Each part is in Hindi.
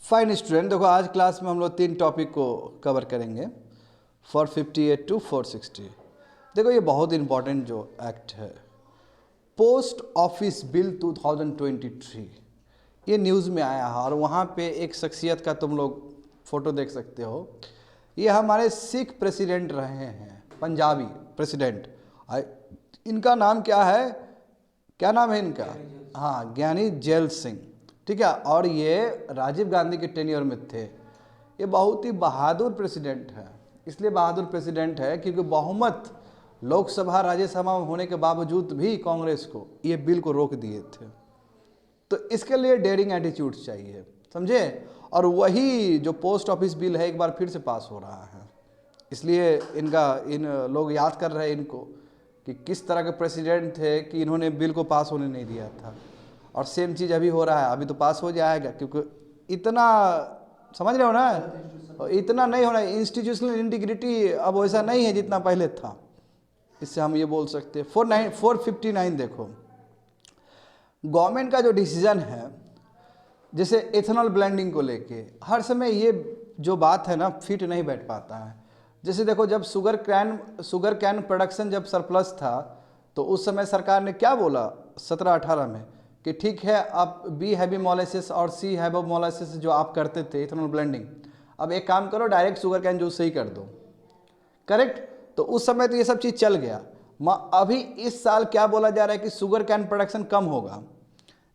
फाइन स्टूडेंट, देखो आज क्लास में हम लोग 3 टॉपिक को कवर करेंगे 458 टू 460। देखो ये बहुत इंपॉर्टेंट जो एक्ट है पोस्ट ऑफिस बिल 2023, ये न्यूज़ में आया है और वहाँ पे एक शख्सियत का तुम लोग फ़ोटो देख सकते हो। ये हमारे सिख प्रेसिडेंट रहे हैं, पंजाबी प्रेसिडेंट। इनका नाम क्या है, क्या नाम है इनका? हाँ, ज्ञानी जैल सिंह, ठीक है। और ये राजीव गांधी के टेन्योर में थे। ये बहुत ही बहादुर प्रेसिडेंट है। इसलिए बहादुर प्रेसिडेंट है क्योंकि बहुमत लोकसभा राज्यसभा में होने के बावजूद भी कांग्रेस को ये बिल को रोक दिए थे। तो इसके लिए डेयरिंग एटीट्यूड चाहिए, समझे। और वही जो पोस्ट ऑफिस बिल है एक बार फिर से पास हो रहा है, इसलिए इन लोग याद कर रहे हैं इनको कि किस तरह के प्रेसिडेंट थे कि इन्होंने बिल को पास होने नहीं दिया था। और सेम चीज़ अभी हो रहा है, अभी तो पास हो जाएगा क्योंकि इतना समझ रहे हो ना, इतना नहीं होना। इंस्टीट्यूशनल इंटीग्रिटी अब वैसा नहीं है जितना पहले था, इससे हम ये बोल सकते हैं। 459 देखो, गवर्नमेंट का जो डिसीजन है जैसे एथेनॉल ब्लेंडिंग को लेके, हर समय ये जो बात है ना फिट नहीं बैठ पाता है। जैसे देखो जब शुगर कैन प्रोडक्शन जब सरप्लस था तो उस समय सरकार ने क्या बोला 17-18 में कि ठीक है आप बी हैवी मोलेसिस और सी हैवी मोलेसिस जो आप करते थे इथेनॉल ब्लेंडिंग, अब एक काम करो डायरेक्ट शुगर कैन जूस से ही कर दो, करेक्ट। तो उस समय तो ये सब चीज़ चल गया। अभी इस साल क्या बोला जा रहा है कि शुगर कैन प्रोडक्शन कम होगा।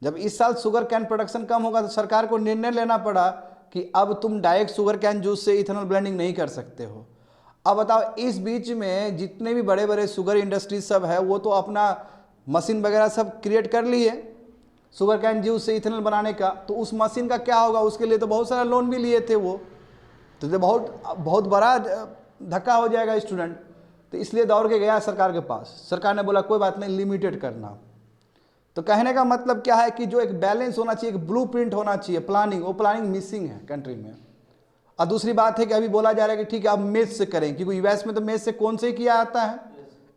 जब इस साल शुगर कैन प्रोडक्शन कम होगा तो सरकार को निर्णय लेना पड़ा कि अब तुम डायरेक्ट शुगर कैन जूस से इथेनॉल ब्लेंडिंग नहीं कर सकते हो। अब बताओ इस बीच में जितने भी बड़े बड़े शुगर इंडस्ट्रीज सब है वो तो अपना मशीन वगैरह सब क्रिएट कर लिए शुगर कैन जूस से इथेनॉल बनाने का। तो उस मशीन का क्या होगा, उसके लिए तो बहुत सारा लोन भी लिए थे वो, तो बहुत बड़ा धक्का हो जाएगा स्टूडेंट। तो इसलिए दौड़ के गया सरकार के पास। सरकार ने बोला कोई बात नहीं, लिमिटेड करना। तो कहने का मतलब क्या है कि जो एक बैलेंस होना चाहिए, एक ब्लूप्रिंट होना चाहिए, प्लानिंग, वो प्लानिंग मिसिंग है कंट्री में। और दूसरी बात है कि अभी बोला जा रहा है कि ठीक है अब मेज से करें, क्योंकि यूएस में तो मेज से कौन से किया आता है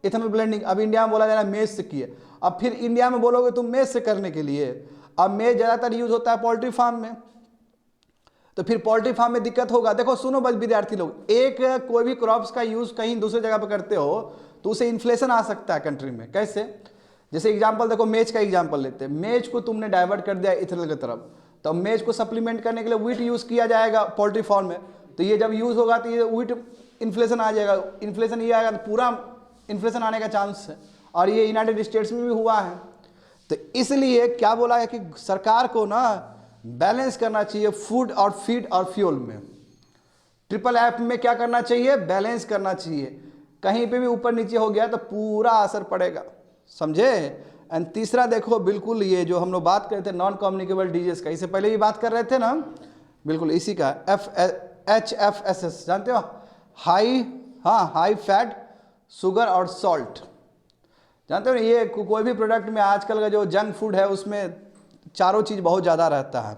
इथेनॉल ब्लेंडिंग। अब इंडिया में बोला जा रहा है मेज से किए। अब फिर इंडिया में बोलोगे तुम मेज से करने के लिए, अब मेज ज़्यादातर यूज होता है पोल्ट्री फार्म में, तो फिर पोल्ट्री फार्म में दिक्कत होगा। देखो सुनो बस विद्यार्थी लोग, एक कोई भी क्रॉप्स का यूज कहीं दूसरे जगह पर करते हो तो उसे इन्फ्लेशन आ सकता है कंट्री में। कैसे? जैसे एग्जांपल देखो, मेज का एग्जांपल लेते हैं। मेज को तुमने डाइवर्ट कर दिया इथेनॉल की तरफ, तो मेज को सप्लीमेंट करने के लिए व्हीट यूज किया जाएगा पोल्ट्री फार्म में। तो ये जब यूज होगा तो ये व्हीट इन्फ्लेशन आ जाएगा। इन्फ्लेशन ये आएगा तो पूरा इन्फ्लेशन आने का चांस है, और ये यूनाइटेड स्टेट्स में भी हुआ है। तो इसलिए क्या बोला है कि सरकार को ना बैलेंस करना चाहिए फूड और फीड और फ्यूल में। ट्रिपल एफ में क्या करना चाहिए, बैलेंस करना चाहिए। कहीं पे भी ऊपर नीचे हो गया तो पूरा असर पड़ेगा, समझे। एंड तीसरा देखो, बिल्कुल ये जो हम लोग बात कर रहे थे नॉन कम्युनिकेबल डिजीज का, इससे पहले भी बात कर रहे थे ना, बिल्कुल इसी का HFSS जानते हो, हाई फैट शुगर और सॉल्ट, जानते हो। ये कोई भी प्रोडक्ट में आजकल का जो जंक फूड है उसमें चारों चीज़ बहुत ज़्यादा रहता है।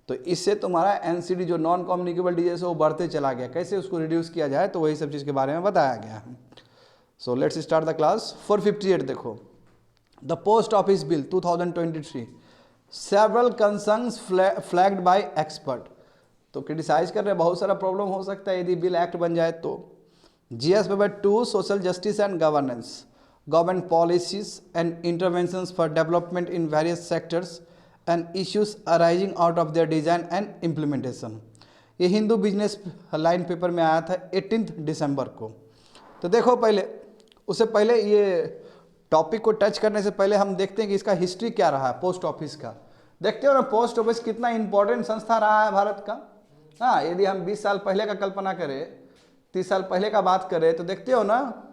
तो इससे तुम्हारा NCD जो नॉन कम्युनिकेबल डिजीज है वो बढ़ते चला गया। कैसे उसको रिड्यूस किया जाए, तो वही सब चीज़ के बारे में बताया गया है। So let's start the class. 458 देखो, the post office bill 2023 several concerns flagged bye expert. तो क्रिटिसाइज कर रहे हैं, बहुत सारा प्रॉब्लम हो सकता है यदि बिल एक्ट बन जाए तो। GS paper 2 social justice and governance, government policies and interventions for development in various sectors and issues arising out of their design and implementation. ये हिंदू बिजनेस लाइन पेपर में आया था 18 दिसंबर को। तो देखो पहले, उससे पहले ये टॉपिक को टच करने से पहले हम देखते हैं कि इसका हिस्ट्री क्या रहा है पोस्ट ऑफिस का। देखते हो ना पोस्ट ऑफिस कितना इंपॉर्टेंट संस्था रहा है भारत का। हाँ, यदि हम 20 साल पहले का कल्पना करें, 30 साल पहले का बात करें, तो देखते हो ना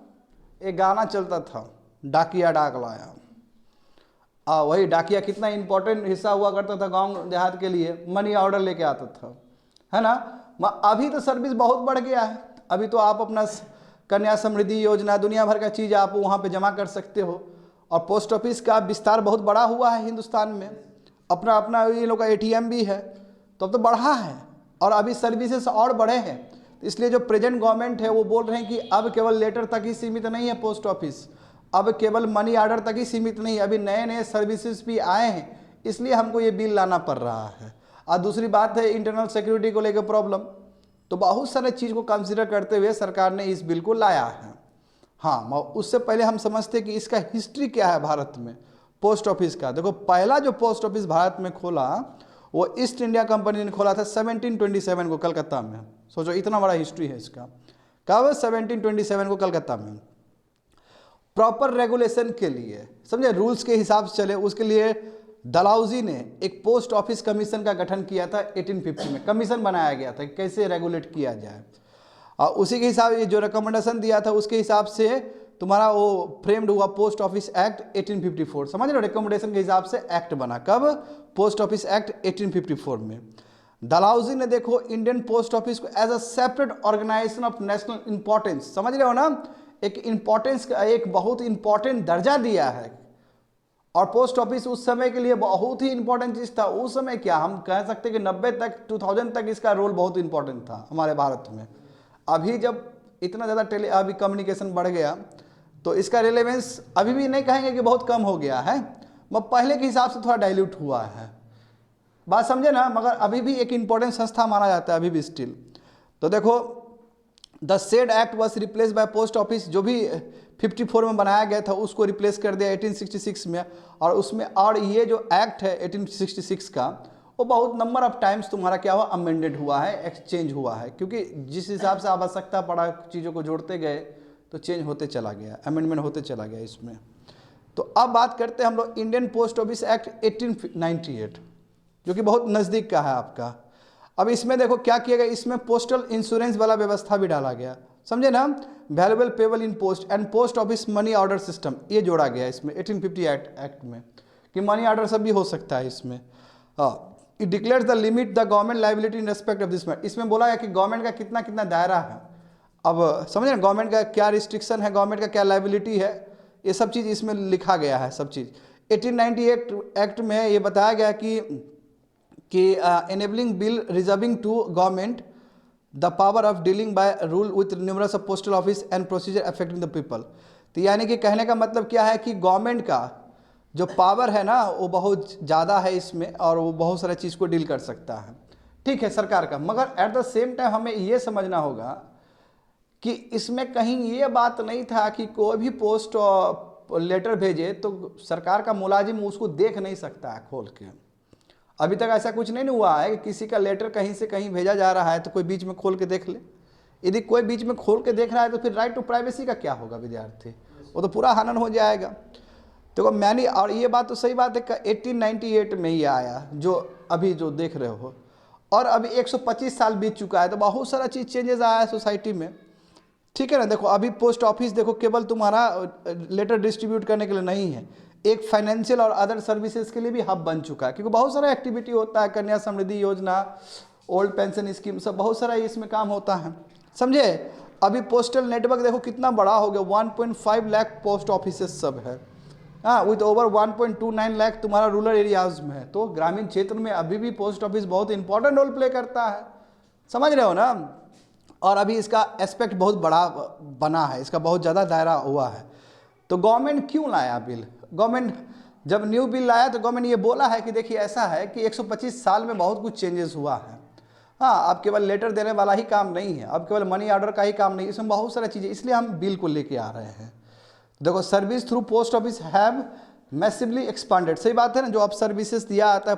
एक गाना चलता था, डाकिया डाक लाया। वही डाकिया कितना इंपॉर्टेंट हिस्सा हुआ करता था गांव देहात के लिए, मनी ऑर्डर लेके आता था, है ना। अभी तो सर्विस बहुत बढ़ गया है। अभी तो आप अपना कन्या समृद्धि योजना, दुनिया भर का चीज़ आप वहाँ पे जमा कर सकते हो। और पोस्ट ऑफिस का विस्तार बहुत बड़ा हुआ है हिंदुस्तान में। अपना ये लोग का ATM भी है, तो अब तो बढ़ा है और अभी सर्विसेज और बढ़े हैं। तो इसलिए जो प्रेजेंट गवर्नमेंट है वो बोल रहे हैं कि अब केवल लेटर तक ही सीमित नहीं है पोस्ट ऑफिस, अब केवल मनी ऑर्डर तक ही सीमित नहीं, अभी नए नए सर्विसेज भी आए हैं, इसलिए हमको ये बिल लाना पड़ रहा है। और दूसरी बात है इंटरनल सिक्योरिटी को लेकर प्रॉब्लम। तो बहुत सारे चीज़ को कंसिडर करते हुए सरकार ने इस बिल को लाया है। हाँ, उससे पहले हम समझते कि इसका हिस्ट्री क्या है भारत में पोस्ट ऑफिस का। देखो, पहला जो पोस्ट ऑफिस भारत में खोला वो ईस्ट इंडिया कंपनी ने खोला था 1727 को कलकत्ता में। सोचो, इतना बड़ा हिस्ट्री है इसका। कब? 1727 को कलकत्ता में। प्रॉपर रेगुलेशन के लिए, समझे, रूल्स के हिसाब से चले, उसके लिए डलहौजी ने एक पोस्ट ऑफिस कमीशन का गठन किया था 1850 में। कमीशन बनाया गया था कैसे रेगुलेट किया जाए, और उसी के हिसाब से जो रिकमेंडेशन दिया था उसके हिसाब से तुम्हारा वो फ्रेम्ड हुआ पोस्ट ऑफिस एक्ट 1854। समझ लो, रिकमेंडेशन के हिसाब से एक्ट बना। कब? पोस्ट ऑफिस एक्ट 1854 में। डलहौजी ने देखो इंडियन पोस्ट ऑफिस को as a separate organisation of national importance, समझ रहे हो ना, एक इंपॉर्टेंस का एक बहुत इंपॉर्टेंट दर्जा दिया है। और पोस्ट ऑफिस उस समय के लिए बहुत ही इंपॉर्टेंट चीज़ था। उस समय क्या हम कह सकते हैं कि 90 तक 2000 तक इसका रोल बहुत इंपॉर्टेंट था हमारे भारत में। अभी जब इतना ज़्यादा अभी कम्युनिकेशन बढ़ गया तो इसका रिलेवेंस अभी भी नहीं कहेंगे कि बहुत कम हो गया है, मगर पहले के हिसाब से थोड़ा डाइल्यूट हुआ है। बात समझे ना, मगर अभी भी एक इंपॉर्टेंट संस्था माना जाता है अभी भी स्टिल। तो देखो, the said act was replace by post office, जो भी 54 में बनाया गया था उसको रिप्लेस कर दिया 1866 में। और उसमें और ये जो एक्ट है 1866 का, वो बहुत नंबर ऑफ टाइम्स तुम्हारा क्या हुआ, अमेंडेड हुआ है, एक्सचेंज हुआ है, क्योंकि जिस हिसाब से आवश्यकता पड़ा चीज़ों को जोड़ते गए तो चेंज होते चला गया, अमेंडमेंट होते चला गया इसमें। तो अब बात करते हैं हम लोग इंडियन पोस्ट ऑफिस एक्ट 1898, जो कि बहुत नज़दीक का है आपका। अब इसमें देखो क्या किया गया, इसमें पोस्टल इंश्योरेंस वाला व्यवस्था भी डाला गया, समझे ना, valuable payable in post and post office money order system, ये जोड़ा गया इसमें 1850 एक्ट में, कि मनी ऑर्डर सब भी हो सकता है इसमें। It declares the limit the government liability in respect of this matter. इसमें बोला गया कि गवर्नमेंट का कितना कितना दायरा है। अब समझे ना, गवर्नमेंट का क्या रिस्ट्रिक्शन है, गवर्नमेंट का क्या लाइबिलिटी है, ये सब चीज़ इसमें लिखा गया है सब चीज़। 1898 एक्ट में ये बताया गया कि enabling bill reserving to government the power of dealing by rule with numerous of postal office and procedure affecting the people। तो यानी कि कहने का मतलब क्या है कि गवर्नमेंट का जो पावर है ना वो बहुत ज़्यादा है इसमें, और वो बहुत सारा चीज़ को डील कर सकता है, ठीक है, सरकार का। मगर एट द सेम टाइम हमें ये समझना होगा कि इसमें कहीं ये बात नहीं था कि कोई भी पोस्ट लेटर भेजे तो सरकार का मुलाजिम उसको देख नहीं सकता है खोल के। अभी तक ऐसा कुछ नहीं हुआ है कि किसी का लेटर कहीं से कहीं भेजा जा रहा है तो कोई बीच में खोल के देख ले। यदि कोई बीच में खोल के देख रहा है तो फिर राइट टू प्राइवेसी का क्या होगा विद्यार्थी, वो तो पूरा हनन हो जाएगा। तो मैंने, और ये बात तो सही बात है कि 1898 में ही आया जो अभी जो देख रहे हो, और अभी 125 साल बीत चुका है, तो बहुत सारा चीज़ चेंजेस आया है सोसाइटी में, ठीक है ना। देखो अभी पोस्ट ऑफिस देखो केवल तुम्हारा लेटर डिस्ट्रीब्यूट करने के लिए नहीं है, एक फाइनेंशियल और अदर सर्विसेज के लिए भी हब बन चुका है, क्योंकि बहुत सारा एक्टिविटी होता है, कन्या समृद्धि योजना, ओल्ड पेंशन स्कीम, सब बहुत सारा इसमें काम होता है, समझे। अभी पोस्टल नेटवर्क देखो कितना बड़ा हो गया, 1.5 लाख पोस्ट ऑफिसेस सब है, हाँ, विथ ओवर 1.29 लाख तुम्हारा रूरल एरियाज में है। तो ग्रामीण क्षेत्र में अभी भी पोस्ट ऑफिस बहुत इंपॉर्टेंट रोल प्ले करता है, समझ रहे हो ना। और अभी इसका एस्पेक्ट बहुत बड़ा बना है, इसका बहुत ज़्यादा दायरा हुआ है। तो गवर्नमेंट क्यों लाया बिल? गवर्नमेंट जब न्यू बिल लाया तो गवर्नमेंट ये बोला है कि देखिए ऐसा है कि 125 साल में बहुत कुछ चेंजेस हुआ है। हाँ, अब केवल लेटर देने वाला ही काम नहीं है, अब केवल मनी ऑर्डर का ही काम नहीं, इसमें बहुत सारी चीज़ें, इसलिए हम बिल को लेके आ रहे हैं। देखो, service through post office have massively expanded, सही बात है ना, जो अब सर्विसेज दिया आता है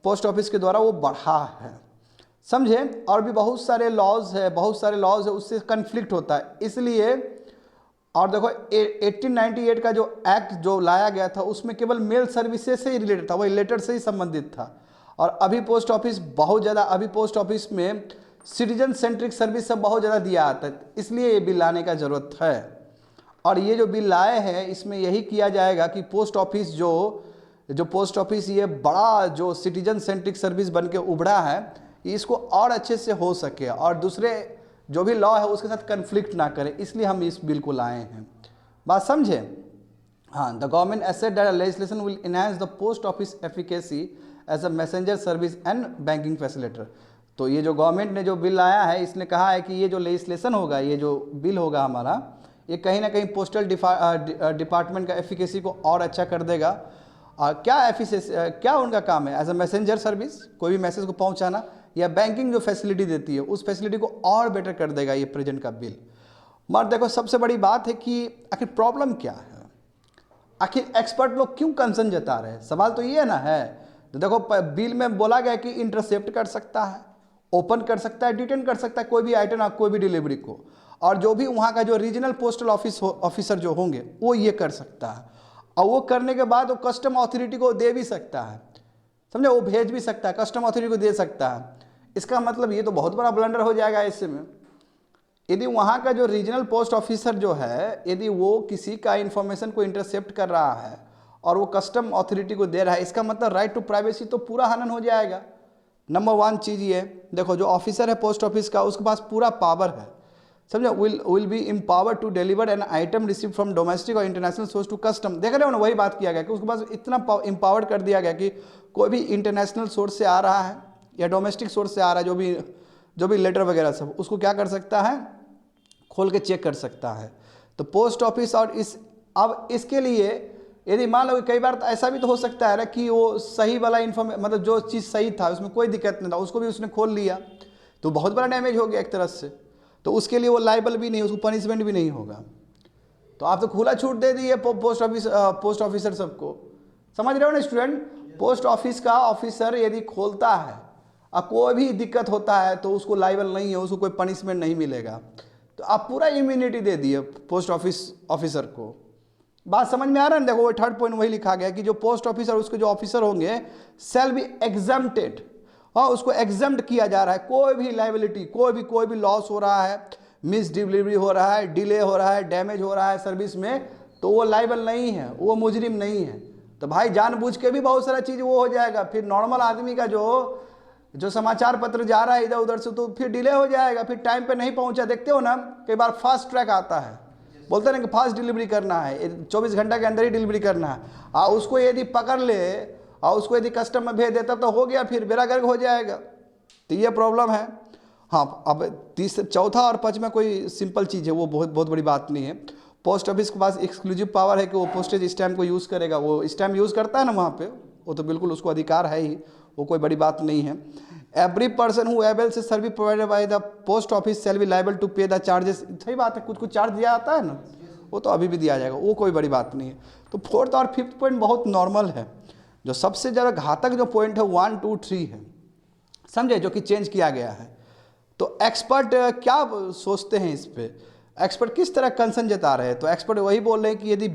पोस्ट ऑफिस के द्वारा वो बढ़ा है, समझे। और भी बहुत सारे लॉज है, उससे कन्फ्लिक्ट होता है, इसलिए। और देखो 1898 का जो एक्ट जो लाया गया था उसमें केवल मेल सर्विसेज से ही रिलेटेड था, वही लेटर से ही संबंधित था। और अभी पोस्ट ऑफिस बहुत ज़्यादा, अभी पोस्ट ऑफिस में सिटीजन सेंट्रिक सर्विस सब बहुत ज़्यादा दिया आता है, इसलिए ये बिल लाने का ज़रूरत है। और ये जो बिल लाए हैं इसमें यही किया जाएगा कि पोस्ट ऑफिस जो पोस्ट ऑफिस ये बड़ा जो सिटीजन सेंट्रिक सर्विस बन के उभरा है, इसको और अच्छे से हो सके और दूसरे जो भी लॉ है उसके साथ कन्फ्लिक्ट ना करे, इसलिए हम इस बिल को लाए हैं। बात समझे? हाँ, the government asserted that legislation will enhance the post office efficacy as a messenger service and banking facilitator. तो ये जो गवर्नमेंट ने जो बिल लाया है इसने कहा है कि ये जो लेजिस्लेशन होगा, ये जो बिल होगा हमारा, ये कहीं ना कहीं पोस्टल डिपार्टमेंट का एफिकेसी को और अच्छा कर देगा और क्या एफिशिएंसी, क्या उनका काम है? एज अ मैसेंजर सर्विस, कोई भी मैसेज को पहुंचाना, या बैंकिंग जो फैसिलिटी देती है उस फैसिलिटी को और बेटर कर देगा ये प्रेजेंट का बिल। मगर देखो सबसे बड़ी बात है कि आखिर प्रॉब्लम क्या है, आखिर एक्सपर्ट लोग क्यों कंसर्न जता रहे हैं? सवाल तो ये ना है। तो देखो बिल में बोला गया कि इंटरसेप्ट कर सकता है, ओपन कर सकता है, डिटेन कर सकता है कोई भी आइटम, कोई भी डिलीवरी को, और जो भी वहाँ का जो रीजनल पोस्टल ऑफिसर जो होंगे वो ये कर सकता है, और वो करने के बाद वो कस्टम अथॉरिटी को दे भी सकता है, समझे, वो भेज भी सकता है, कस्टम अथॉरिटी को दे सकता है। इसका मतलब ये तो बहुत बड़ा ब्लंडर हो जाएगा ऐसे में। यदि वहाँ का जो रीजनल पोस्ट ऑफिसर जो है, यदि वो किसी का इंफॉर्मेशन को इंटरसेप्ट कर रहा है और वो कस्टम अथॉरिटी को दे रहा है, इसका मतलब राइट टू प्राइवेसी तो पूरा हनन हो जाएगा। नंबर वन चीज़ ये, देखो जो ऑफिसर है पोस्ट ऑफिस का, उसके पास पूरा पावर है, समझो, will be empowered to deliver an item receive from domestic और इंटरनेशनल सोर्स टू कस्टम। देख रहे हो ना, वही बात किया गया कि उसके पास इतना एम्पावर्ड कर दिया गया कि कोई भी इंटरनेशनल सोर्स से आ रहा है या डोमेस्टिक सोर्स से आ रहा है, जो भी लेटर वगैरह सब, उसको क्या कर सकता है, खोल के चेक कर सकता है। तो पोस्ट ऑफिस और अब इसके लिए यदि मान लो कई बार तो ऐसा भी तो हो सकता है ना कि वो सही वाला मतलब जो चीज़ सही था उसमें कोई दिक्कत नहीं था, उसको भी उसने खोल लिया, तो बहुत बड़ा डैमेज हो गया एक तरह से, तो उसके लिए वो लाइबल भी नहीं, उसको पनिशमेंट भी नहीं होगा। तो आप तो खुला छूट दे दी है पोस्ट ऑफिसर सबको, समझ रहे हो ना स्टूडेंट? पोस्ट ऑफिस का ऑफिसर यदि खोलता है और कोई भी दिक्कत होता है तो उसको लाइबल नहीं है, उसको कोई पनिशमेंट नहीं मिलेगा। तो आप पूरा इम्यूनिटी दे दिए पोस्ट ऑफिस ऑफिसर को। बात समझ में आ रहा है ना? देखो वो थर्ड पॉइंट वही लिखा गया कि जो पोस्ट ऑफिसर, उसके जो ऑफिसर होंगे, शैल बी एग्जम्प्टेड, हाँ उसको एग्जम्प्ट किया जा रहा है। कोई भी लाइबिलिटी, कोई भी लॉस हो रहा है, मिस डिलीवरी हो रहा है, डिले हो रहा है, डैमेज हो रहा है सर्विस में, तो वो लाइबल नहीं है, वो मुजरिम नहीं है। तो भाई जानबूझ के भी बहुत सारा चीज़ वो हो जाएगा। फिर नॉर्मल आदमी का जो समाचार पत्र जा रहा है इधर उधर से, तो फिर डिले हो जाएगा, फिर टाइम पे नहीं पहुंचा। देखते हो ना कई बार फास्ट ट्रैक आता है, बोलते हैं ना कि फास्ट डिलीवरी करना है, 24 घंटा के अंदर ही डिलीवरी करना है, और उसको यदि पकड़ ले और उसको यदि कस्टम में भेज देता तो हो गया, फिर बेड़ा गर्क हो जाएगा। तो ये प्रॉब्लम है। हाँ, अब चौथा और पाँचवा कोई सिंपल चीज़ है, वो बहुत बड़ी बात नहीं है। पोस्ट ऑफिस के पास एक्सक्लूसिव पावर है कि वो पोस्टेज स्टैम्प को यूज़ करेगा, वो स्टैम्प यूज़ करता है ना वहाँ पे, वो तो बिल्कुल उसको अधिकार है ही, वो कोई बड़ी बात नहीं है। एवरी पर्सन हु एबल से service provided by the post office shall be liable to pay the charges. सही बात है, कुछ चार्ज दिया जाता है ना, वो तो अभी भी दिया जाएगा, वो कोई बड़ी बात नहीं है। तो फोर्थ और फिफ्थ पॉइंट बहुत नॉर्मल है। जो सबसे ज़्यादा घातक जो पॉइंट है 1, 2, 3 है, समझे, जो कि चेंज किया गया है। तो एक्सपर्ट क्या सोचते हैं इस पे, एक्सपर्ट किस तरह कंसर्न जता रहे हैं? तो एक्सपर्ट वही बोल रहे हैं कि यदि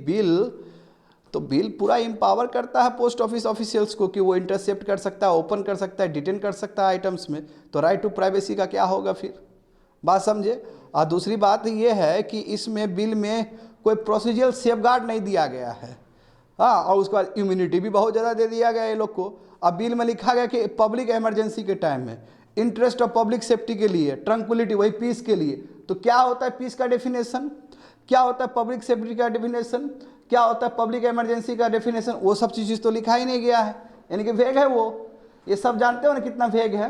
बिल पूरा एम्पावर करता है पोस्ट ऑफिस ऑफिशियल्स को कि वो इंटरसेप्ट कर सकता है, ओपन कर सकता है, डिटेन कर सकता है आइटम्स में, तो राइट टू प्राइवेसी का क्या होगा फिर? बात समझे। और दूसरी बात ये है कि इसमें बिल में कोई प्रोसीजरल सेफगार्ड नहीं दिया गया है, हाँ, और उसके बाद इम्यूनिटी भी बहुत ज़्यादा दे दिया गया है ये लोग को। अब बिल में लिखा गया कि पब्लिक इमरजेंसी के टाइम में, इंटरेस्ट ऑफ पब्लिक सेफ्टी के लिए, ट्रंक्विलिटी, वही पीस के लिए। तो क्या होता है पीस का डेफिनेशन, क्या होता है पब्लिक सेफ्टी का डेफिनेशन, क्या होता है पब्लिक इमरजेंसी का डेफिनेशन, वो सब चीज़ तो लिखा ही नहीं गया है, यानी कि वेग है वो। ये सब जानते हो ना कितना वेग है,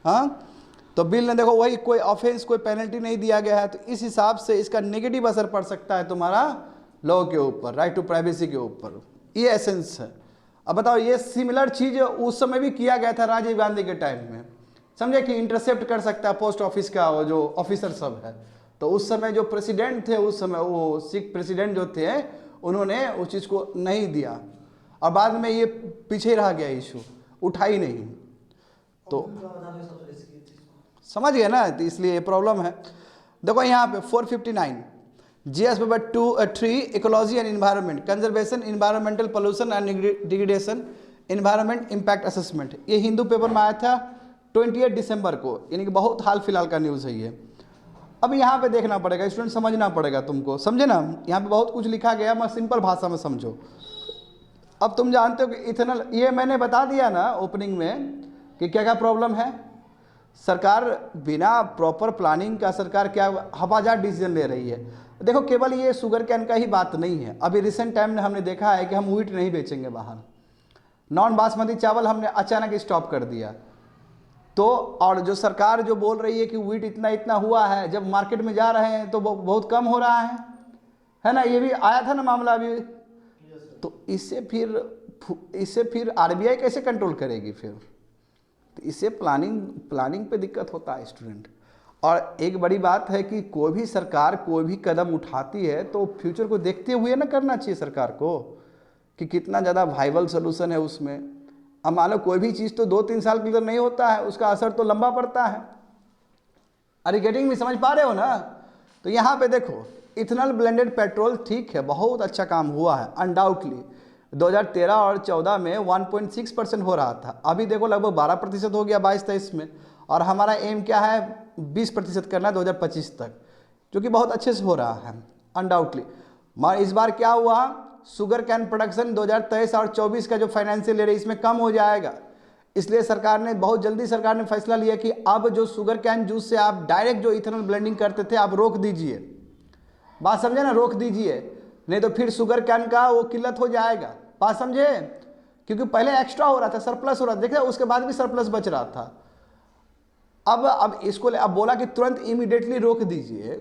हाँ। तो बिल ने देखो वही, कोई ऑफेंस, कोई पेनल्टी नहीं दिया गया है, तो इस हिसाब से इसका नेगेटिव असर पड़ सकता है तुम्हारा लॉ के ऊपर, राइट टू प्राइवेसी के ऊपर। ये एसेंस है। अब बताओ, ये सिमिलर चीज़ उस समय भी किया गया था राजीव गांधी के टाइम में, समझे, कि इंटरसेप्ट कर सकता है पोस्ट ऑफिस का वो जो ऑफिसर सब है। तो उस समय जो प्रेसिडेंट थे, उस समय वो सिख प्रेसिडेंट जो थे, उन्होंने उस चीज़ को नहीं दिया, और बाद में ये पीछे रह गया, इशू उठा ही नहीं। तो समझ गए ना, तो इसलिए ये प्रॉब्लम है। देखो यहाँ पे 459 GS paper 2-3 ecology and environment, conservation, environmental pollution and degradation, environment impact assessment. ये हिंदू पेपर में आया था 28 दिसंबर को, यानी कि बहुत हाल फिलहाल का न्यूज़ है ये। अब यहाँ पे देखना पड़ेगा स्टूडेंट, समझना पड़ेगा तुमको, समझे ना। यहाँ पे बहुत कुछ लिखा गया, मैं सिंपल भाषा में समझो। अब तुम जानते हो कि इथेनॉल, ये मैंने बता दिया ना ओपनिंग में कि क्या क्या प्रॉब्लम है। सरकार बिना प्रॉपर प्लानिंग का सरकार क्या हवाजात डिसीजन ले रही है। देखो केवल ये शुगर कैन का ही बात नहीं है, अभी रिसेंट टाइम में हमने देखा है कि हम व्हीट नहीं बेचेंगे बाहर, नॉन बासमती चावल हमने अचानक स्टॉप कर दिया। तो और जो सरकार जो बोल रही है कि व्हीट इतना इतना हुआ है, जब मार्केट में जा रहे हैं तो बहुत कम हो रहा है ना। ये भी आया था ना मामला अभी। तो इससे फिर इसे फिर आरबीआई कैसे कंट्रोल करेगी फिर? तो इससे प्लानिंग पे दिक्कत होता है स्टूडेंट। और एक बड़ी बात है कि कोई भी सरकार कोई भी कदम उठाती है तो फ्यूचर को देखते हुए ना करना चाहिए सरकार को, कि कितना ज़्यादा वाइबल सोल्यूशन है उसमें। अब मान लो कोई भी चीज़ तो 2-3 साल के अंदर नहीं होता है, उसका असर तो लंबा पड़ता है। अरे गेटिंग में समझ पा रहे हो ना? तो यहाँ पे देखो इथेनॉल ब्लेंडेड पेट्रोल ठीक है, बहुत अच्छा काम हुआ है अनडाउटली। 2013 और 14 में 1.6% हो रहा था, अभी देखो लगभग 12% हो गया 22-23 में। और हमारा एम क्या है, 20% करना है 2025 तक, जो कि बहुत अच्छे से हो रहा है अनडाउटली। मगर इस बार क्या हुआ, शुगर कैन प्रोडक्शन 2023 और 24 का जो फाइनेंशियल ईयर है इसमें कम हो जाएगा। इसलिए सरकार ने बहुत जल्दी फैसला लिया कि अब जो शुगर कैन जूस से आप डायरेक्ट जो इथेनॉल ब्लेंडिंग करते थे आप रोक दीजिए। बात समझे ना, रोक दीजिए, नहीं तो फिर शुगर कैन का वो किल्लत हो जाएगा। बात समझे? क्योंकि पहले एक्स्ट्रा हो रहा था, सरप्लस हो रहा था, देखिए उसके बाद भी सरप्लस बच रहा था। अब इसको अब बोला कि तुरंत इमीडिएटली रोक दीजिए।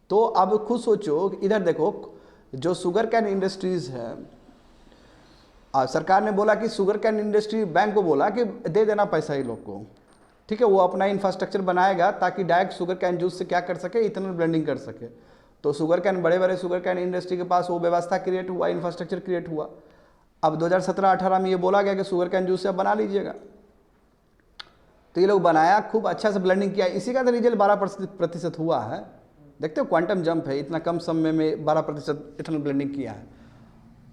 तो अब खुद सोचो, इधर देखो जो शुगर कैन इंडस्ट्रीज है, सरकार ने बोला कि शुगर कैन इंडस्ट्री बैंक को बोला कि दे देना पैसा ये लोग को, ठीक है, वो अपना इंफ्रास्ट्रक्चर बनाएगा ताकि डायरेक्ट शुगर कैन जूस से क्या कर सके, इथेनॉल ब्लेंडिंग कर सके। तो शुगर कैन बड़े शुगर कैन इंडस्ट्री के पास वो व्यवस्था क्रिएट हुआ, इंफ्रास्ट्रक्चर क्रिएट हुआ। अब 2017-18 में ये बोला गया कि शुगर कैन जूस से आप बना लीजिएगा। तो ये लोग बनाया, खूब अच्छा से ब्लेंडिंग किया, इसी का तो रिजल्ट 12% हुआ है। देखते हो क्वांटम जंप है, इतना कम समय में 12% इथेनॉल ब्लेंडिंग किया है।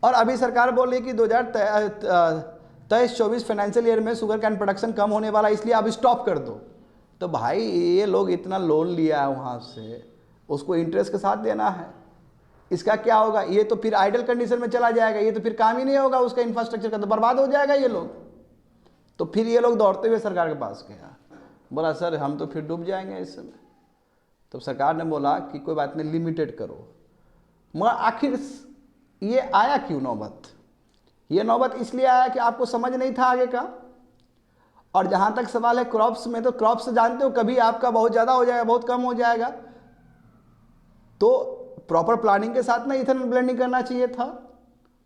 और अभी सरकार बोल रही है कि 2023-24 फाइनेंशियल ईयर में शुगर कैन प्रोडक्शन कम होने वाला, इसलिए आप स्टॉप कर दो। तो भाई ये लोग इतना लोन लिया है वहाँ से, उसको इंटरेस्ट के साथ देना है, इसका क्या होगा? ये तो फिर आइडल कंडीशन में चला जाएगा, ये तो फिर काम ही नहीं होगा उसका, इंफ्रास्ट्रक्चर का तो बर्बाद हो जाएगा ये लोग। तो फिर ये लोग दौड़ते हुए सरकार के पास गया, बोला सर हम तो फिर डूब जाएंगे इस समय। तो सरकार ने बोला कि कोई बात नहीं, लिमिटेड करो। मगर आखिर ये आया क्यों नौबत? ये नौबत इसलिए आया कि आपको समझ नहीं था आगे का। और जहाँ तक सवाल है क्रॉप्स में, तो क्रॉप्स जानते हो कभी आपका बहुत ज़्यादा हो जाएगा, बहुत कम हो जाएगा। तो प्रॉपर प्लानिंग के साथ ना इथेनॉल ब्लेंडिंग करना चाहिए था।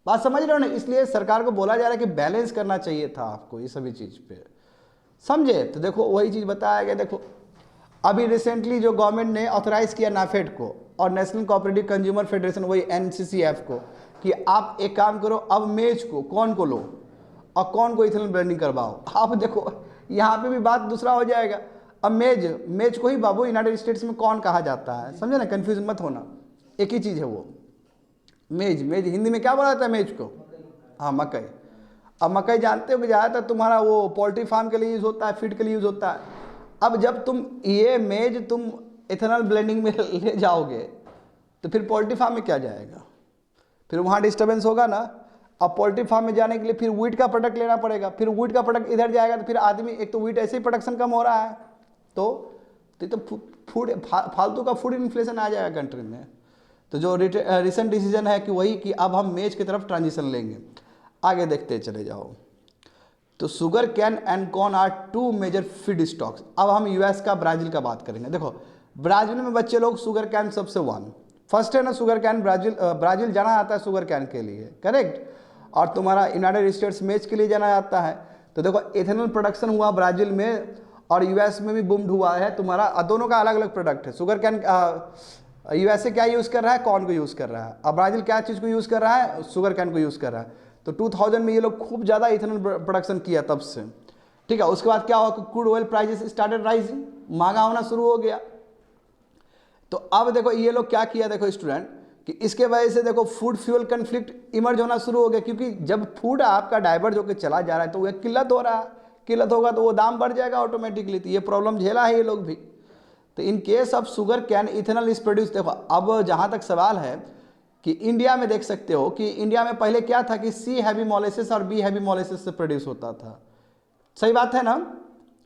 बात समझ रहे हो ना? इसलिए सरकार को बोला जा रहा है कि बैलेंस करना चाहिए था आपको ये सभी चीज़ पे, समझे? तो देखो वही चीज़ बताया गया। देखो अभी रिसेंटली जो गवर्नमेंट ने ऑथराइज किया नाफेड को और नेशनल कोऑपरेटिव कंज्यूमर फेडरेशन, वही एनसीसीएफ को, कि आप एक काम करो, अब मेज को कौन को लो और कौन को इथेनॉल ब्लेंडिंग करवाओ। आप देखो यहाँ पे भी बात दूसरा हो जाएगा। अब मेज को ही बाबू यूनाइटेड स्टेट्स में कौन कहा जाता है, समझे ना, कंफ्यूज मत होना, एक ही चीज़ है वो। मेज हिंदी में क्या बोला जाता है मेज को? हाँ, मकई। अब मकई जानते हो कि ज़्यादातर तुम्हारा वो पोल्ट्री फार्म के लिए यूज़ होता है, फीड के लिए यूज़ होता है। अब जब तुम ये मेज तुम इथेनॉल ब्लेंडिंग में ले जाओगे तो फिर पोल्ट्री फार्म में क्या जाएगा? फिर वहाँ डिस्टर्बेंस होगा ना। अब पोल्ट्री फार्म में जाने के लिए फिर व्हीट का प्रोडक्ट लेना पड़ेगा, फिर व्हीट का प्रोडक्ट इधर जाएगा तो फिर आदमी, एक तो व्हीट ऐसे ही प्रोडक्शन कम हो रहा है, तो फूड फालतू का फूड इन्फ्लेशन आ जाएगा कंट्री में। तो जो रिसेंट डिसीजन है कि वही कि अब हम मेज की तरफ ट्रांजिशन लेंगे। आगे देखते चले जाओ। तो sugar cane and corn are two major feedstocks. अब हम यूएस का, ब्राज़ील का बात करेंगे। देखो ब्राज़ील में बच्चे लोग शुगर कैन सबसे फर्स्ट है ना, शुगर कैन। ब्राज़ील जाना जाता है शुगर कैन के लिए, करेक्ट। और तुम्हारा यूनाइटेड स्टेट्स मेज के लिए जाना जाता है। तो देखो इथेनॉल प्रोडक्शन हुआ ब्राज़ील में और यूएस में भी बूम्ड हुआ है तुम्हारा, दोनों का अलग अलग प्रोडक्ट है। शुगर कैन यूएसए क्या यूज़ कर रहा है? कॉर्न को यूज़ कर रहा है। अब ब्राज़ील क्या चीज़ को यूज़ कर रहा है? शुगर कैन को यूज़ कर रहा है। तो 2000 में ये लोग खूब ज़्यादा इथेनॉल प्रोडक्शन किया तब से, ठीक है। उसके बाद क्या हुआ कि crude oil prices started rising, महंगा होना शुरू हो गया। तो अब देखो ये लोग क्या किया, देखो स्टूडेंट, कि इसके वजह से देखो फूड फ्यूल कन्फ्लिक्ट इमर्ज होना शुरू हो गया। क्योंकि जब फूड आपका डाइवर्ट होकर चला जा रहा है तो वह किल्लत हो रहा है, किल्लत होगा तो वो दाम बढ़ जाएगा ऑटोमेटिकली। तो ये प्रॉब्लम झेला है ये लोग भी। तो in case of sugar cane ethanol is produce. देखो अब जहाँ तक सवाल है कि इंडिया में देख सकते हो कि इंडिया में पहले क्या था कि सी हैवी मोलेसिस और बी हैवी मोलेसिस से प्रोड्यूस होता था, सही बात है ना,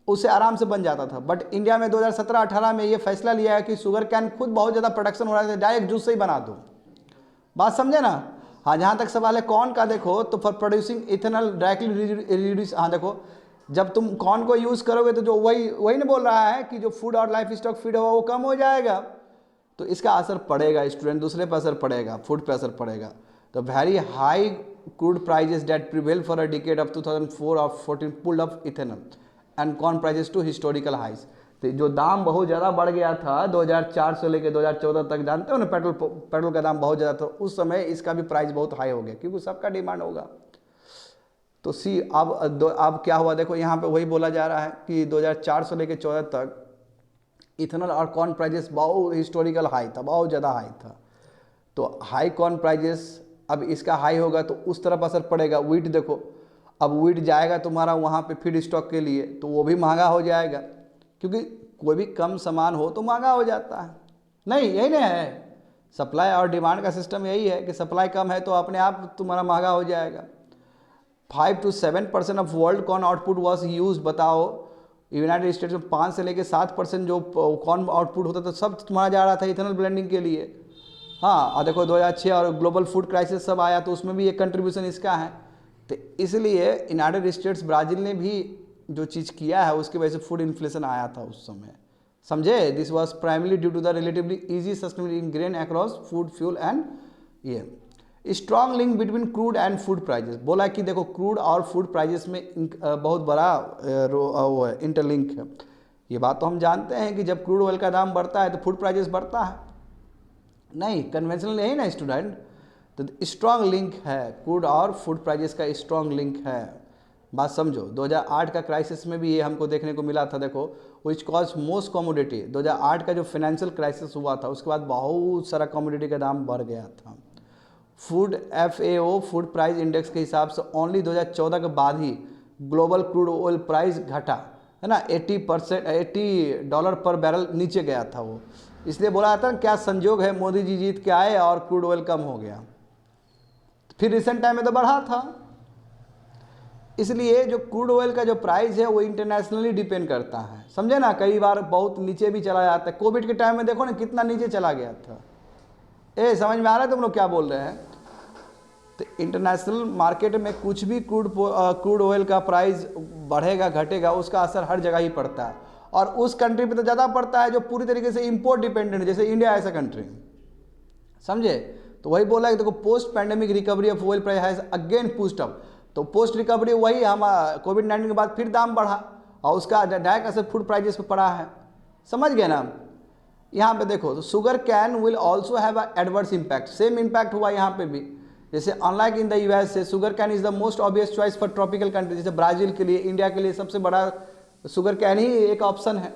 उससे आराम से बन जाता था। बट इंडिया में 2017-18 में ये फैसला लिया है कि शुगर कैन खुद बहुत ज़्यादा प्रोडक्शन हो रहा है, डायरेक्ट जूस से ही बना दो। बात समझे ना? हाँ, जहाँ तक सवाल है कॉर्न का, देखो तो for producing ethanol directly reduce. हाँ देखो, जब तुम कॉर्न को यूज़ करोगे तो जो वही नहीं बोल रहा है कि जो फूड और लाइफ स्टॉक फीड हो वो कम हो जाएगा। तो इसका असर पड़ेगा स्टूडेंट, दूसरे पर असर पड़ेगा, फूड पर असर पड़ेगा। तो very high crude prices that prevailed for a decade of 2004 or 14 pulled up ethanol and corn prices to historical highs। तो जो दाम बहुत ज़्यादा बढ़ गया था 2004 से लेकर 2014 तक, जानते हो ना, पेट्रोल का दाम बहुत ज़्यादा था उस समय, इसका भी प्राइस बहुत हाई हो गया क्योंकि सबका डिमांड होगा। तो सी अब क्या हुआ देखो, यहाँ पे वही बोला जा रहा है कि 2004 से लेकर 14 तक इथेनॉल और कॉर्न प्राइजेस बहुत हिस्टोरिकल हाई था, बहुत ज़्यादा हाई था। तो हाई कॉर्न प्राइजेस, अब इसका हाई होगा तो उस तरफ असर पड़ेगा। व्हीट देखो, अब व्हीट जाएगा तुम्हारा वहाँ पे फीड स्टॉक के लिए, तो वो भी महंगा हो जाएगा, क्योंकि कोई भी कम सामान हो तो महंगा हो जाता है। नहीं, यही नहीं है, सप्लाई और डिमांड का सिस्टम यही है कि सप्लाई कम है तो अपने आप तुम्हारा महंगा हो जाएगा। 5 to 7% of world corn output was use. बताओ, यूनाइटेड स्टेट्स में 5 से लेकर 7% जो कॉर्न आउटपुट होता था सब तुम्हारा जा रहा था इथेनॉल ब्लेंडिंग के लिए। हाँ, और देखो 2006 और ग्लोबल फूड क्राइसिस सब आया तो उसमें भी एक कंट्रीब्यूशन इसका है। तो इसलिए यूनाइटेड स्टेट्स, ब्राज़ील ने भी जो चीज़ किया है उसकी वजह से फूड इन्फ्लेशन आया था उस समय, समझे। This was primarily due to the relatively easy sustainability in grain across food fuel and ये strong link between crude and food prices. बोला कि देखो क्रूड और फूड प्राइजेस में बहुत बड़ा वो है, इंटरलिंक है। ये बात तो हम जानते हैं कि जब क्रूड ऑयल का दाम बढ़ता है तो फूड प्राइजेस बढ़ता है। नहीं, कन्वेंशनल नहीं ना स्टूडेंट, तो स्ट्रॉन्ग लिंक है, क्रूड और फूड प्राइजेस का स्ट्रॉन्ग लिंक है। बात समझो, 2008 का क्राइसिस में भी ये हमको देखने को मिला था। देखो, विच कॉज मोस्ट कमोडिटी, 2008 का जो फाइनेंशियल क्राइसिस हुआ था उसके बाद बहुत सारा कमोडिटी का दाम बढ़ गया था। Food FAO food price index के हिसाब से ओनली 2014 के बाद ही ग्लोबल क्रूड ऑयल प्राइस घटा, है ना, $80 पर बैरल नीचे गया था वो। इसलिए बोला जाता है क्या संजोग है, मोदी जी जीत के आए और क्रूड ऑयल कम हो गया। फिर रिसेंट टाइम में तो बढ़ा था। इसलिए जो क्रूड ऑयल का जो प्राइस है वो इंटरनेशनली डिपेंड करता है, समझे ना। कई बार बहुत नीचे भी चला जाता है। कोविड के टाइम में देखो ना कितना नीचे चला गया था। समझ में आ रहा है तुम लोग क्या बोल रहे हैं। तो इंटरनेशनल मार्केट में कुछ भी क्रूड ऑयल का प्राइस बढ़ेगा घटेगा उसका असर हर जगह ही पड़ता है, और उस कंट्री पे तो ज़्यादा पड़ता है जो पूरी तरीके से इंपोर्ट डिपेंडेंट है, जैसे इंडिया ऐसा कंट्री, समझे। तो वही बोला कि देखो post pandemic recovery of oil price has again pushed up. तो पोस्ट रिकवरी वही, हम कोविड-19 के बाद फिर दाम बढ़ा और उसका डायरेक्ट असर फूड प्राइजेस पे पड़ा है, समझ गए ना। यहाँ पे देखो, तो sugar can will also have adverse impact, same impact हुआ यहाँ पे भी। जैसे unlike in the US sugar cane is the most obvious choice for tropical country. जैसे ब्राज़ील के लिए, इंडिया के लिए सबसे बड़ा शुगर कैन ही एक ऑप्शन है,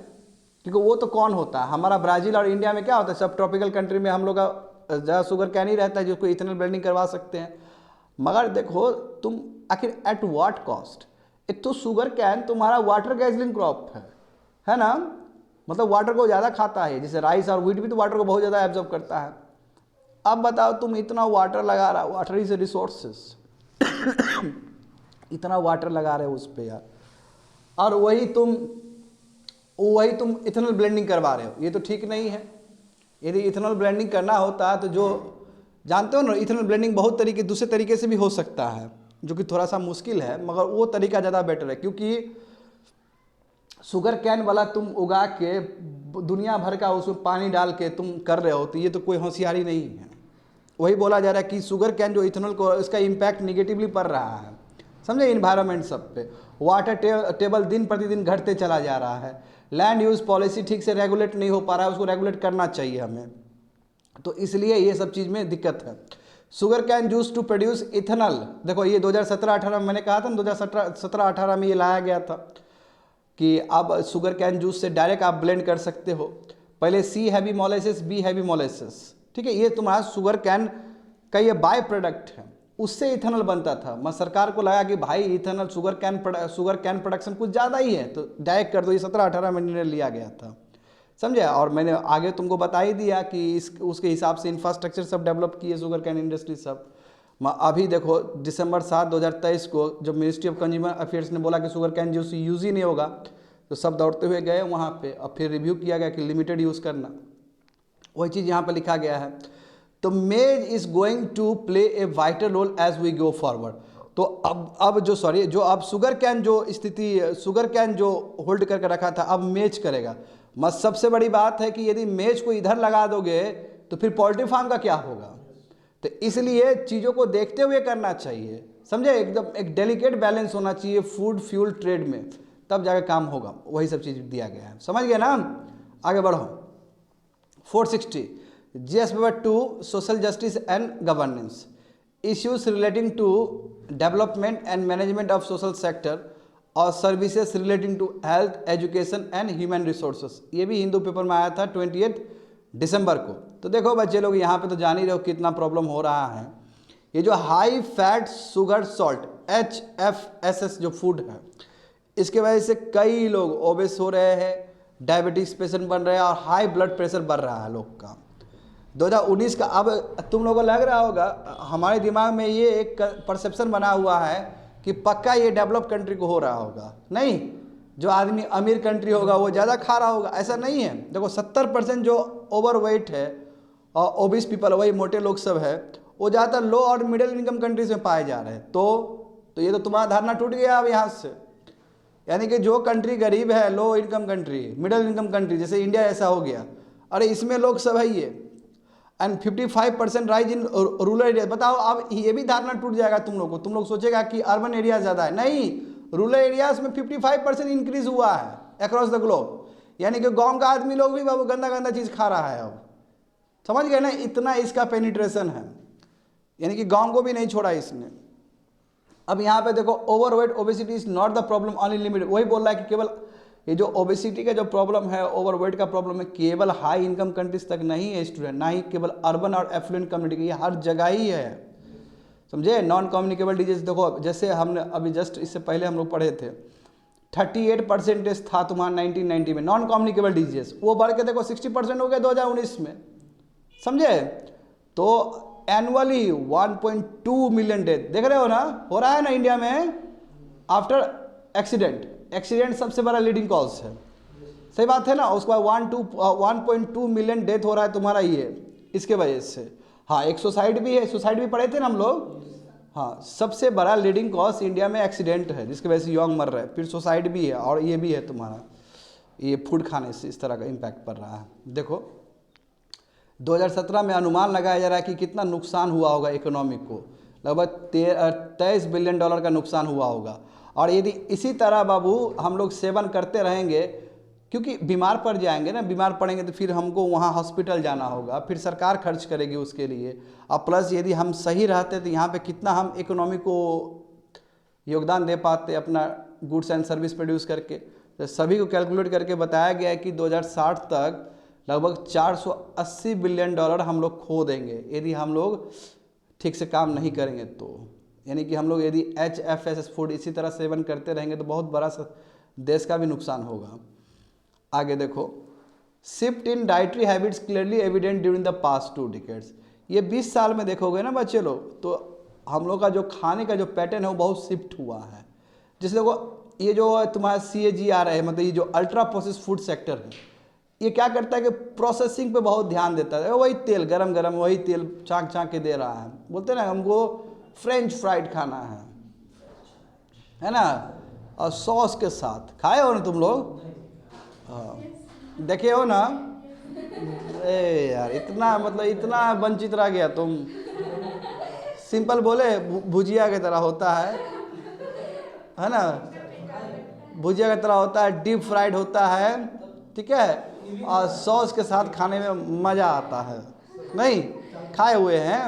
क्योंकि वो तो कौन होता है, हमारा ब्राज़ील और इंडिया में क्या होता है, सब ट्रॉपिकल कंट्री में हम लोग का ज़्यादा शुगर कैन ही रहता है जिसको इथेनॉल ब्लेंडिंग करवा सकते हैं। मगर देखो तुम आखिर एट व्हाट कॉस्ट। एक तो शुगर कैन तुम्हारा वाटर गैजलिंग क्रॉप है ना, मतलब वाटर को ज़्यादा खाता है। जैसे राइस और व्हीट भी तो वाटर को बहुत ज़्यादा एब्जॉर्ब करता है। अब बताओ तुम इतना वाटर लगा रहा, वाटर इज ए रिसोर्सेस इतना वाटर लगा रहे हो उस पर यार, और वही तुम इथेनॉल ब्लेंडिंग करवा रहे हो, ये तो ठीक नहीं है। यदि इथेनॉल ब्लेंडिंग करना होता है तो जो जानते हो ना, इथेनॉल ब्लेंडिंग बहुत दूसरे तरीके से भी हो सकता है, जो कि थोड़ा सा मुश्किल है, मगर वो तरीका ज़्यादा बेटर है। क्योंकि शुगर कैन वाला तुम उगा के दुनिया भर का उसमें पानी डाल के तुम कर रहे हो, तो ये तो कोई होशियारी नहीं है। वही बोला जा रहा है कि शुगर कैन जो इथेनॉल को, इसका इम्पैक्ट निगेटिवली पड़ रहा है, समझे, इन्वायरमेंट सब पे। वाटर टेबल दिन प्रतिदिन घटते चला जा रहा है। लैंड यूज़ पॉलिसी ठीक से रेगुलेट नहीं हो पा रहा है, उसको रेगुलेट करना चाहिए हमें, तो इसलिए ये सब चीज़ में दिक्कत है। Sugar cane juice to produce ethanol, देखो ये 2017-18 में मैंने कहा था ना, 2017-18 में ये लाया गया था कि अब शुगर कैन जूस से डायरेक्ट आप ब्लेंड कर सकते हो। पहले C heavy molasses, B heavy molasses, ठीक है, ये तुम्हारा शुगर कैन का ये बाय प्रोडक्ट है, उससे इथेनॉल बनता था। मैं सरकार को लगा कि भाई इथेनॉल शुगर कैन प्रोडक्शन कुछ ज़्यादा ही है, तो डायरेक्ट कर दो। ये 17-18 में निर्णय लिया गया था, समझे। और मैंने आगे तुमको बता ही दिया कि उसके हिसाब से इंफ्रास्ट्रक्चर सब डेवलप किए शुगर कैन इंडस्ट्री सब। अभी देखो दिसंबर 7, 2023 को जब मिनिस्ट्री ऑफ कंज्यूमर अफेयर्स ने बोला कि शुगर कैन जूस यूज़ ही नहीं होगा, तो सब दौड़ते हुए गए वहाँ पे, और फिर रिव्यू किया गया कि लिमिटेड यूज़ करना। वही चीज़ यहाँ पे लिखा गया है। तो maize is going to play a vital role as we go forward. तो अब जो अब शुगर कैन जो स्थिति, शुगर कैन जो होल्ड करके रखा था, अब मेज करेगा। मत सबसे बड़ी बात है कि यदि मेज को इधर लगा दोगे तो फिर पोल्ट्री फार्म का क्या होगा। तो इसलिए चीज़ों को देखते हुए करना चाहिए, समझे, एकदम एक डेलिकेट बैलेंस होना चाहिए फूड फ्यूल ट्रेड में, तब जाकर काम होगा। वही सब चीज़ दिया गया है, समझ गए ना। आगे बढ़ो। 460 GS paper 2 social justice and governance, issues relating to development and management of social sector और services relating to health education and human resources. ये भी हिंदू पेपर में आया था 28 दिसंबर को। तो देखो बच्चे लोग, यहाँ पे तो जान ही रहे हो कितना प्रॉब्लम हो रहा है। ये जो high fat sugar salt HFSS जो फूड है, इसके वजह से कई लोग ओबेस हो रहे हैं, डायबिटीज पेशेंट बन रहे हैं और हाई ब्लड प्रेशर बढ़ रहा है लोग का। 2019 का, अब तुम लोगों को लग रहा होगा, हमारे दिमाग में ये एक परसेप्शन बना हुआ है कि पक्का ये डेवलप कंट्री को हो रहा होगा। नहीं, जो आदमी अमीर कंट्री होगा वो ज़्यादा खा रहा होगा, ऐसा नहीं है। देखो 70% जो ओवरवेट है और ओबिस पीपल, वही मोटे लोग सब है, वो ज़्यादातर लो और मिडिल इनकम कंट्रीज में पाए जा रहे हैं। तो ये तो तुम्हारा धारणा टूट गया अब यहाँ से। यानी कि जो कंट्री गरीब है, low income country, middle income country, जैसे इंडिया ऐसा हो गया, अरे इसमें लोग सब है ये। And 55% rise in rural area. बताओ, अब ये भी धारणा टूट जाएगा तुम लोग को। तुम लोग सोचेगा कि अर्बन एरिया ज़्यादा है, नहीं, रूरल एरियाज में 55% इंक्रीज हुआ है अक्रॉस द ग्लोब। यानी कि गांव का आदमी लोग भी बाबू गंदा गंदा चीज़ खा रहा है अब, समझ गए ना, इतना इसका पेनिट्रेशन है। यानी कि गांव को भी नहीं छोड़ा इसने। अब यहाँ पे देखो, overweight obesity is not the problem only limited. वही बोल रहा है कि केवल ये जो ओबेसिटी का जो प्रॉब्लम है, ओवरवेट का प्रॉब्लम है, केवल हाई इनकम कंट्रीज तक नहीं है स्टूडेंट, ना ही केवल अर्बन और एफ्लुएंट कम्युनिटी, ये हर जगह ही है, समझे। नॉन कम्युनिकेबल डिजीज देखो, जैसे हमने अभी जस्ट इससे पहले हम लोग पढ़े थे, 38% था तुम्हारा 1990 में नॉन कम्युनिकेबल डिजीज, वो बढ़ के देखो 60% हो गया 2019 में, समझे। तो एनुअली 1.2 मिलियन डेथ देख रहे हो ना, हो रहा है ना इंडिया में आफ्टर एक्सीडेंट। एक्सीडेंट सबसे बड़ा लीडिंग कॉज है, सही बात है ना। उसके बाद 1.2 मिलियन डेथ हो रहा है तुम्हारा ये इसके वजह से। हाँ, एक सुसाइड भी है, सुसाइड भी पढ़े थे ना हम लोग। हाँ, सबसे बड़ा लीडिंग कॉज इंडिया में एक्सीडेंट है, जिसकी वजह से यंग मर रहे हैं, फिर सुसाइड भी है, और ये भी है तुम्हारा ये फूड खाने से इस तरह का इम्पैक्ट पड़ रहा है। देखो 2017 में अनुमान लगाया जा रहा है कि कितना नुकसान हुआ होगा इकोनॉमी को, लगभग 23 बिलियन डॉलर का नुकसान हुआ होगा। और यदि इसी तरह बाबू हम लोग सेवन करते रहेंगे, क्योंकि बीमार पड़ जाएंगे ना, बीमार पड़ेंगे तो फिर हमको वहाँ हॉस्पिटल जाना होगा, फिर सरकार खर्च करेगी उसके लिए। और प्लस यदि हम सही रहते तो यहाँ पे कितना हम इकोनॉमी को योगदान दे पाते अपना गुड्स एंड सर्विस प्रोड्यूस करके। तो सभी को कैलकुलेट करके बताया गया है कि 2060 तक लगभग 480 बिलियन डॉलर हम लोग खो देंगे यदि हम लोग ठीक से काम नहीं करेंगे तो। यानी कि हम लोग यदि HFSS फूड इसी तरह सेवन करते रहेंगे तो बहुत बड़ा देश का भी नुकसान होगा। आगे देखो, shift in dietary habits clearly evident during the past 2 decades. ये 20 साल में देखोगे ना बच्चे लोग, तो हम लोग का जो खाने का जो पैटर्न है वो बहुत शिफ्ट हुआ है। जिससे वो ये जो तुम्हारा CAGR है, मतलब ये जो अल्ट्रा प्रोसेस फूड सेक्टर है, ये क्या करता है कि प्रोसेसिंग पे बहुत ध्यान देता है। वही तेल गरम गरम वही तेल छाँक छाँक के दे रहा है। बोलते हैं ना, हमको फ्रेंच फ्राइड खाना है ना, और सॉस के साथ। खाए हो ना तुम लोग? हाँ, देखे हो ना। ए यार, इतना मतलब इतना वंचित रह गया तुम। सिंपल बोले भुजिया की तरह होता है ना, भुजिया की तरह होता है, डीप फ्राइड होता है, ठीक है, और सॉस के साथ खाने में मज़ा आता है। नहीं खाए हुए हैं,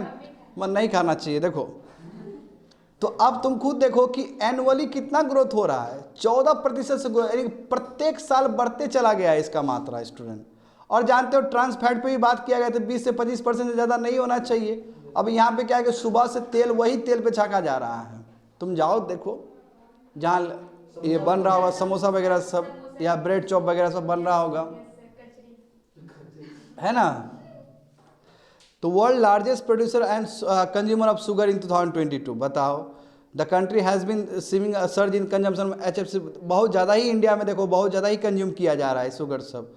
मन नहीं खाना चाहिए। देखो तो अब तुम खुद देखो कि एनुअली कितना ग्रोथ हो रहा है, 14% से ग्रोथ, यानी प्रत्येक साल बढ़ते चला गया है इसका मात्रा स्टूडेंट। और जानते हो ट्रांस फैट पे भी बात किया गया था, 20 से 25% से ज़्यादा नहीं होना चाहिए। अब यहाँ पे क्या है कि सुबह से तेल वही तेल पे छाका जा रहा है। तुम जाओ देखो जहाँ ये बन रहा होगा समोसा वगैरह सब, या ब्रेड चॉप वगैरह सब बन रहा होगा, है ना। तो world largest producer and consumer of sugar in 2022। बताओ, the country has been seeing a surge in consumption HFC। बहुत ज़्यादा ही इंडिया में देखो बहुत ज़्यादा ही कंज्यूम किया जा रहा है शुगर सब।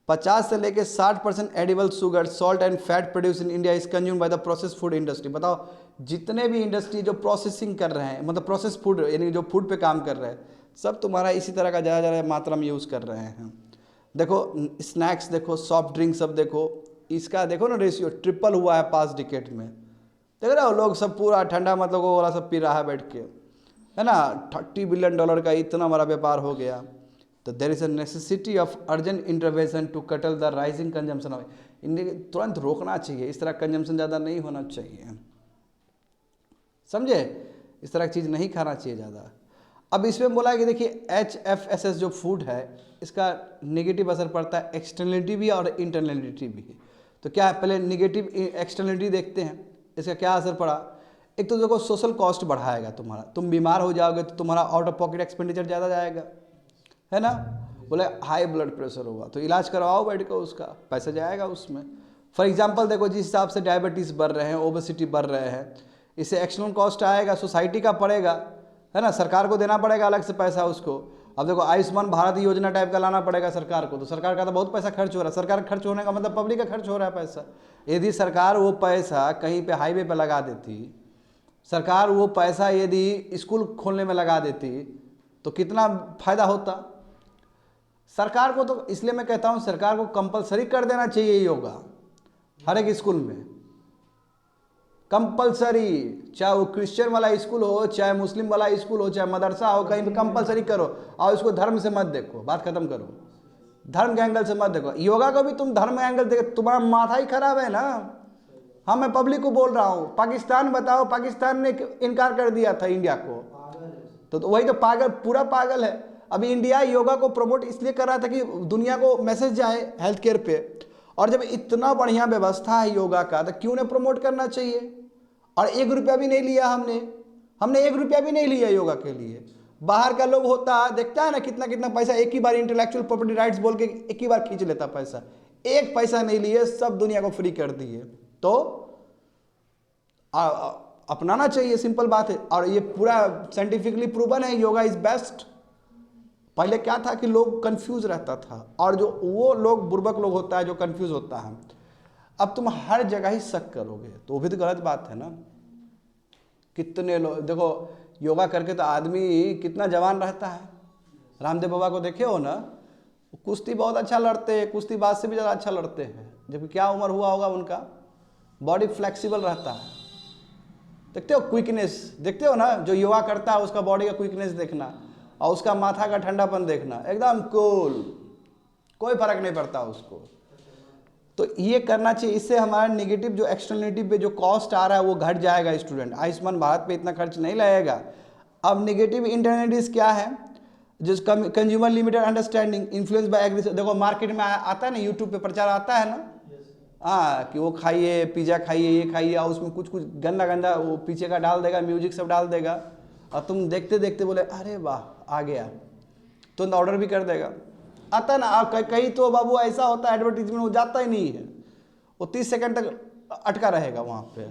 50 से लेके 60% edible sugar salt and fat produce in India is consume by the process food industry. बताओ, जितने भी इंडस्ट्री जो प्रोसेसिंग कर रहे हैं, मतलब प्रोसेस फूड यानी जो फूड पे काम कर रहे हैं, सब तुम्हारा इसी तरह का ज़्यादा ज़्यादा मात्रा में यूज़ कर रहे हैं। देखो स्नैक्स देखो, सॉफ्ट ड्रिंक सब देखो, इसका देखो ना रेशियो ट्रिपल हुआ है 5 डिकेड में। देख रहे हो लोग सब पूरा ठंडा मतलब वो वाला सब पी रहा है बैठ के, है ना। $30 बिलियन का इतना बड़ा व्यापार हो गया। तो there is a necessity of urgent intervention to curtail the rising consumption of, इन्हें तुरंत रोकना चाहिए, इस तरह कंजम्पशन ज़्यादा नहीं होना चाहिए, समझे, इस तरह की चीज़ नहीं खाना चाहिए ज़्यादा। अब इसमें बोला है कि देखिए HFSS जो फूड है इसका नेगेटिव असर पड़ता है, एक्सटर्नलिटी भी और इंटरनलिटी भी। तो क्या है, पहले नेगेटिव एक्सटर्नलिटी देखते हैं, इसका क्या असर पड़ा। एक तो देखो सोशल कॉस्ट बढ़ाएगा तुम्हारा, तुम बीमार हो जाओगे तो तुम्हारा आउट ऑफ पॉकेट एक्सपेंडिचर ज़्यादा जाएगा, है ना। बोले हाई ब्लड प्रेशर होगा तो इलाज करवाओ बैठ कर, उसका पैसा जाएगा उसमें। फॉर एग्जांपल देखो जिस हिसाब से डायबिटीज़ बढ़ रहे हैं, ओबेसिटी बढ़ रहे हैं, इससे एक्सटर्नल कॉस्ट आएगा, सोसाइटी का पड़ेगा, है ना, सरकार को देना पड़ेगा अलग से पैसा उसको। अब देखो आयुष्मान भारत योजना टाइप का लाना पड़ेगा सरकार को, तो सरकार का तो बहुत पैसा खर्च हो रहा है। सरकार खर्च होने का मतलब पब्लिक का खर्च हो रहा है पैसा। यदि सरकार वो पैसा कहीं पे हाईवे पे लगा देती, सरकार वो पैसा यदि स्कूल खोलने में लगा देती तो कितना फायदा होता सरकार को। तो इसलिए मैं कहता हूँ सरकार को कंपलसरी कर देना चाहिए योगा हर एक स्कूल में, कंपलसरी, चाहे वो क्रिश्चियन वाला स्कूल हो, चाहे मुस्लिम वाला स्कूल हो, चाहे मदरसा हो, कहीं पे कंपलसरी करो। और इसको धर्म से मत देखो, बात खत्म करो, धर्म के एंगल से मत देखो। योगा को भी तुम धर्म एंगल देखो, तुम्हारा माथा ही खराब है ना। हाँ मैं पब्लिक को बोल रहा हूँ, पाकिस्तान बताओ, पाकिस्तान ने इनकार कर दिया था इंडिया को, तो वही तो पागल, पूरा पागल है। अभी इंडिया योगा को प्रमोट इसलिए कर रहा था कि दुनिया को मैसेज जाए हेल्थ केयर पे, और जब इतना बढ़िया व्यवस्था है योगा का तो क्यों ना प्रमोट करना चाहिए। और 1 रुपया भी नहीं लिया हमने 1 रुपया भी नहीं लिया योगा के लिए। बाहर का लोग होता देखता है ना कितना कितना पैसा एक ही बार इंटेलेक्चुअल प्रॉपर्टी राइट्स बोल के एक ही बार खींच लेता पैसा, 1 पैसा नहीं लिए, सब दुनिया को फ्री कर दिए। तो अपनाना चाहिए, सिंपल बात है। और ये पूरा साइंटिफिकली प्रूवन है, योगा इज बेस्ट। पहले क्या था कि लोग कंफ्यूज रहता था, और जो वो लोग बुर्बक लोग होता है जो कंफ्यूज होता है, अब तुम हर जगह ही शक करोगे तो वो भी तो गलत बात है ना। कितने लोग देखो योगा करके तो आदमी कितना जवान रहता है। रामदेव बाबा को देखे हो ना, कुश्ती बहुत अच्छा लड़ते हैं, कुश्तीबाज से भी ज़्यादा अच्छा लड़ते हैं, जबकि क्या उम्र हुआ होगा उनका, बॉडी फ्लेक्सिबल रहता है। देखते हो क्विकनेस, देखते हो ना, जो योगा करता है उसका बॉडी का क्विकनेस देखना और उसका माथा का ठंडापन देखना, एकदम कूल, कोई फर्क नहीं पड़ता उसको। तो ये करना चाहिए, इससे हमारा नेगेटिव जो एक्सटर्नलिटी पे जो कॉस्ट आ रहा है वो घट जाएगा। स्टूडेंट आयुष्मान भारत पे इतना खर्च नहीं लगेगा। अब नेगेटिव इंटरनेटिव क्या है, जो consumer limited understanding influence by agriculture. देखो मार्केट में आता है ना, यूट्यूब पे प्रचार आता है ना, हाँ कि वो खाइए, पिज़्ज़ा खाइए, ये खाइए, और उसमें कुछ कुछ गंदा गंदा वो पीछे का डाल देगा, म्यूजिक सब डाल देगा, और तुम देखते देखते बोले अरे वाह आ गया, तो ऑर्डर भी कर देगा। आता है ना, कहीं तो बाबू ऐसा होता है एडवर्टीजमेंट वो जाता ही नहीं है, वो 30 सेकंड तक अटका रहेगा वहाँ पे,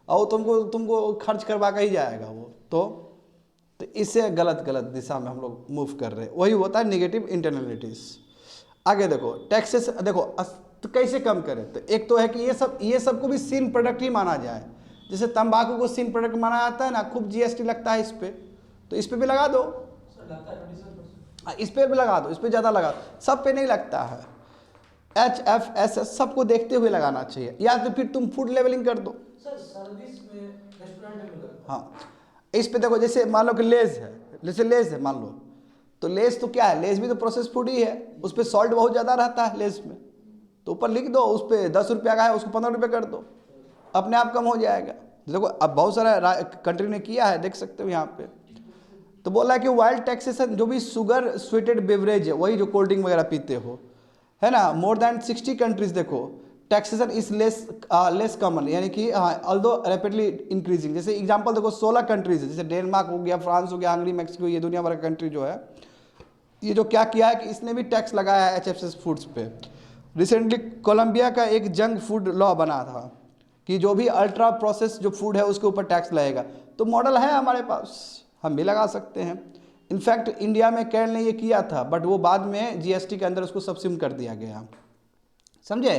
और तुमको खर्च करवा कर ही जाएगा वो। तो इससे गलत दिशा में हम लोग मूव कर रहे हैं, वही होता है नेगेटिव इंटरनलिटीज। आगे देखो टैक्सेस, देखो तो कैसे कम करें। तो एक तो है कि ये सब को भी सीन प्रोडक्ट ही माना जाए। जैसे तंबाकू को सीन प्रोडक्ट माना जाता है ना, खूब GST लगता है इस पे, तो इस पे भी लगा दो, इस पे भी लगा दो, इस पे ज़्यादा लगा, सब पे नहीं लगता है। HFSS सबको देखते हुए लगाना चाहिए, या तो फिर तुम फूड लेवलिंग कर दो। सर्विस में रेस्टोरेंट में हाँ इस पे देखो, जैसे मान लो कि लेज है, जैसे लेज है मान लो, तो लेज तो क्या है, लेज भी तो प्रोसेस फूड ही है, उस पर सॉल्ट बहुत ज़्यादा रहता है लेज में, तो ऊपर लिख दो उस पर 10 रुपया का है उसको 15 रुपये कर दो, अपने आप कम हो जाएगा। देखो अब बहुत सारा कंट्री ने किया है, देख सकते हो यहाँ पे। तो बोला है कि वाइल्ड टैक्सेशन, जो भी शुगर स्वीटेड बेवरेज है, वही जो कोल्ड ड्रिंक वगैरह पीते हो, है ना, मोर देन 60 कंट्रीज देखो टैक्सेशन इज लेस कॉमन, यानी कि ऑल्दो रैपिडली इंक्रीजिंग। जैसे एग्जांपल देखो 16 कंट्रीज है, जैसे डेनमार्क हो गया, फ्रांस हो गया, हंगरी, मैक्सिको, ये दुनिया भर का कंट्री जो है, ये जो क्या किया है कि इसने भी टैक्स लगाया है HFSS फूड्स पे। रिसेंटली कोलंबिया का एक जंक फूड लॉ बना था कि जो भी अल्ट्रा प्रोसेस जो फूड है उसके ऊपर टैक्स लगेगा। तो मॉडल है हमारे पास, हम भी लगा सकते हैं। इनफैक्ट इंडिया में केरल ने ये किया था, बट वो बाद में GST के अंदर उसको सबसिम कर दिया गया, समझे।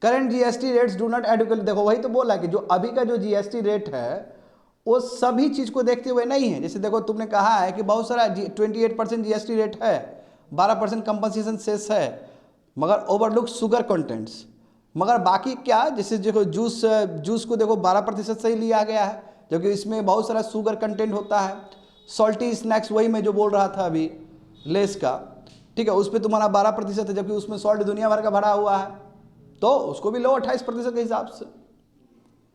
Current GST rates do not educate, देखो वही तो बोला कि जो अभी का जो GST रेट है वो सभी चीज़ को देखते हुए नहीं है। जैसे देखो तुमने कहा है कि बहुत सारा 28% GST रेट है, 12% कंपनसेशन सेस है, मगर ओवरलुक शुगर कंटेंट्स, मगर बाकी क्या, जैसे देखो जूस को देखो 12% से ही लिया गया है, जबकि इसमें बहुत सारा शुगर कंटेंट होता है। सॉल्टी स्नैक्स, वही मैं जो बोल रहा था अभी लेस का, ठीक है, उस पर तुम्हारा 12% है, जबकि उसमें सॉल्ट दुनिया भर का भरा हुआ है, तो उसको भी लो 28% के हिसाब से।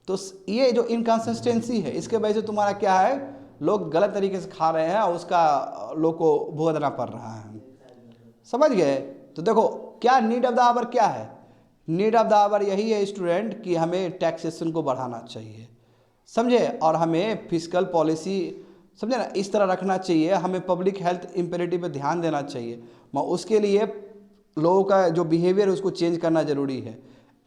तो ये जो इनकन्सिस्टेंसी है, इसके वजह से तुम्हारा क्या है, लोग गलत तरीके से खा रहे हैं और उसका लोग को भुगतना पड़ रहा है। समझ गए? तो देखो क्या नीड ऑफ द आवर क्या है, नीड ऑफ द आवर यही है स्टूडेंट कि हमें टैक्सेशन को बढ़ाना चाहिए, समझे, और हमें फिस्कल पॉलिसी, समझे ना, इस तरह रखना चाहिए, हमें पब्लिक हेल्थ इम्पेरेटिव पे ध्यान देना चाहिए, मगर उसके लिए लोगों का जो बिहेवियर है उसको चेंज करना जरूरी है।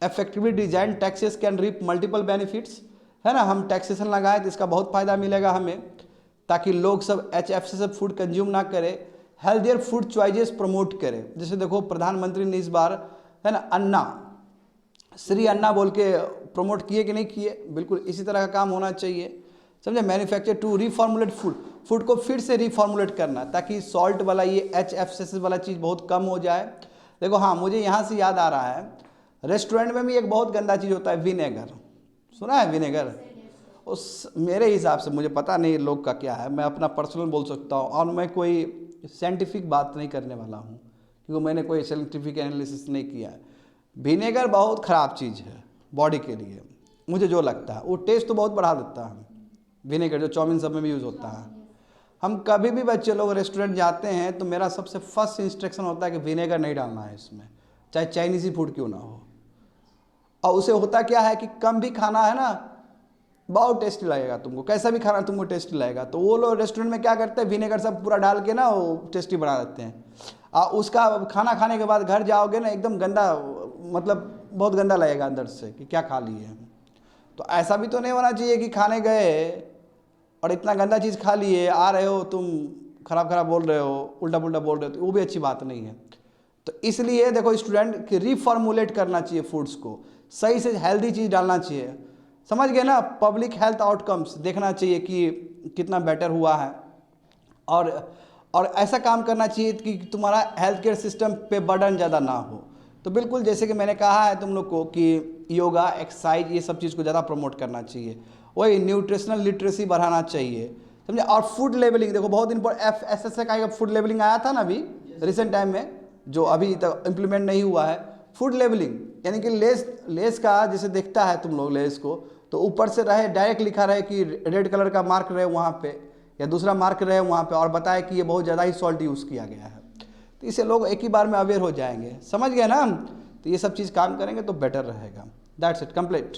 Effectively design taxes can reap multiple benefits, है ना, हम टैक्सेशन लगाएं तो इसका बहुत फ़ायदा मिलेगा हमें, ताकि लोग सब HF से सब फूड कंज्यूम ना करें, हेल्थियर फूड चॉइसेस प्रमोट करें। जैसे देखो प्रधानमंत्री ने इस बार, है ना, अन्ना, श्री अन्ना बोल के प्रमोट किए कि नहीं किए, बिल्कुल इसी तरह का काम होना चाहिए, समझे। मैन्युफैक्चर टू रिफॉर्मुलेट फूड को फिर से रिफॉर्मुलेट करना, ताकि सॉल्ट वाला ये HF वाला चीज़ बहुत कम हो जाए। देखो हाँ, मुझे यहाँ से याद आ रहा है, रेस्टोरेंट में भी एक बहुत गंदा चीज़ होता है विनेगर, सुना है विनेगर? उस मेरे हिसाब से, मुझे पता नहीं लोग का क्या है, मैं अपना पर्सनल बोल सकता हूँ, और मैं कोई साइंटिफिक बात नहीं करने वाला हूँ, क्योंकि मैंने कोई साइंटिफिक एनालिसिस नहीं किया है। विनेगर बहुत ख़राब चीज़ है बॉडी के लिए, मुझे जो लगता है, वो टेस्ट तो बहुत बढ़ा देता है विनेगर, जो चाउमीन सब में भी यूज़ होता है। हम कभी भी बच्चे लोग रेस्टोरेंट जाते हैं तो मेरा सबसे फर्स्ट इंस्ट्रक्शन होता है कि विनेगर नहीं डालना है इसमें, चाहे चाइनीज़ ही फूड क्यों ना हो। और उसे होता क्या है कि कम भी खाना है ना, बहुत टेस्टी लगेगा तुमको, कैसा भी खाना तुमको टेस्टी लगेगा, तो वो लोग रेस्टोरेंट में क्या करते हैं, विनेगर सब पूरा डाल के ना वो टेस्टी बना देते हैं। उसका खाना खाने के बाद घर जाओगे ना, एकदम गंदा, मतलब बहुत गंदा लगेगा अंदर से कि क्या खा लिए हैं। तो ऐसा भी तो नहीं होना चाहिए कि खाने गए और इतना गंदा चीज़ खा लिए, आ रहे हो तुम खराब बोल रहे हो, उल्टा पुल्टा बोल रहे हो, तो वो भी अच्छी बात नहीं है। तो इसलिए देखो स्टूडेंट कि रिफॉर्मुलेट करना चाहिए फूड्स को, सही से हेल्दी चीज़ डालना चाहिए, समझ गए ना। पब्लिक हेल्थ आउटकम्स देखना चाहिए कि कितना बेटर हुआ है, और ऐसा काम करना चाहिए कि तुम्हारा हेल्थ केयर सिस्टम पे बर्डन ज़्यादा ना हो। तो बिल्कुल जैसे कि मैंने कहा है तुम लोग को कि योगा, एक्सरसाइज, ये सब चीज़ को ज़्यादा प्रमोट करना चाहिए, वही न्यूट्रिशनल लिटरेसी बढ़ाना चाहिए, समझे। और फूड लेवलिंग देखो बहुत इंपॉर्टेंट, FSSAI का फूड लेवलिंग आया था ना अभी रिसेंट टाइम में, जो अभी तक इम्प्लीमेंट नहीं हुआ है। फूड लेवलिंग यानी कि लेस का जैसे देखता है तुम लोग लेस को, तो ऊपर से रहे डायरेक्ट लिखा रहे कि रेड कलर का मार्क रहे वहाँ पे, या दूसरा मार्क रहे वहाँ पे, और बताए कि ये बहुत ज़्यादा ही सॉल्ट यूज़ किया गया है, तो इससे लोग एक ही बार में अवेयर हो जाएंगे, समझ गए ना। तो ये सब चीज़ काम करेंगे तो बेटर रहेगा। That's it, complete.